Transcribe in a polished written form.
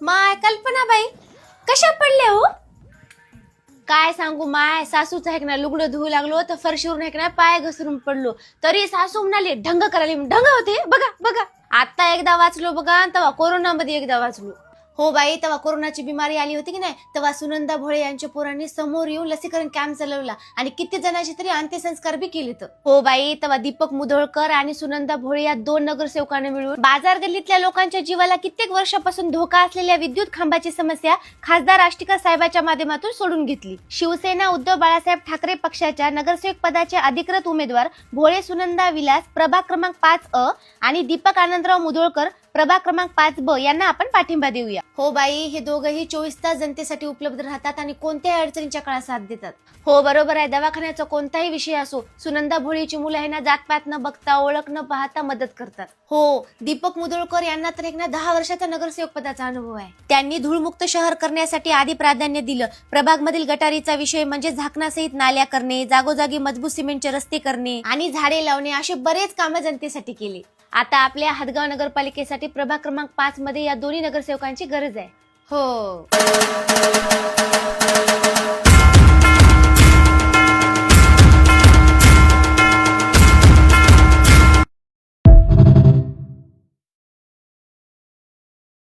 माय कल्पनाबाई कशा पडले हो? काय सांगू माय, सासूच आहे ना लुगडं धुवू लागलो तर फरशीवरून आहे ना पाय घसरून पडलो, तरी सासू म्हणाली ढंग करायला. ढंग होते बघा बघा. आता एकदा वाचलो बघा, तेव्हा कोरोनामध्ये एकदा वाचलो. हो बाई, तेव्हा कोरोनाची बिमारी आली होती की नाही, तेव्हा सुनंदा भोळे यांच्या पोरांनी समोर येऊन लसीकरण कॅम्प चालवला आणि किती जणांचे तरी अंत्यसंस्कार बी केले. हो बाई, तेव्हा दीपक मुधोळकर आणि सुनंदा भोळे या 2 नगरसेवकांनी मिळून बाजार गल्लीतल्या लोकांच्या जीवाला कित्येक वर्षापासून धोका असलेल्या विद्युत खांबाची समस्या खासदार आष्टीकर साहेबांच्या माध्यमातून सोडून घेतली. शिवसेना उद्धव बाळासाहेब ठाकरे पक्षाच्या नगरसेवक पदाचे अधिकृत उमेदवार भोळे सुनंदा विलास प्रभाग क्रमांक 5 आणि दीपक आनंदराव मुधोळकर प्रभाग क्रमांक 5 यांना आपण पाठिंबा देऊया. हो बाई, हे दोघंही 24 तास जनतेसाठी उपलब्ध राहतात आणि कोणत्याही अडचणीच्या काळात साथ देतात. हो बरोबर आहे, दवाखान्याचा कोणताही विषय असो, सुनंदा भोळेची मुलं आहे ना जातपात न बघता ओळख न पाहता मदत करतात. हो, दीपक मुधोळकर यांना तर एक ना 10 वर्षाचा नगरसेवक पदाचा अनुभव आहे. त्यांनी धूळमुक्त शहर करण्यासाठी आधी प्राधान्य दिलं. प्रभाग मधील गटारीचा विषय म्हणजे झाकणासहित नाल्या करणे, जागोजागी मजबूत सिमेंटचे रस्ते करणे आणि झाडे लावणे असे बरेच कामं जनतेसाठी केली. आता आपल्या हदगाव नगरपालिकेसाठी प्रभाग क्रमांक 5 मध्ये या दोन्ही नगरसेवकांची गरज आहे. हो.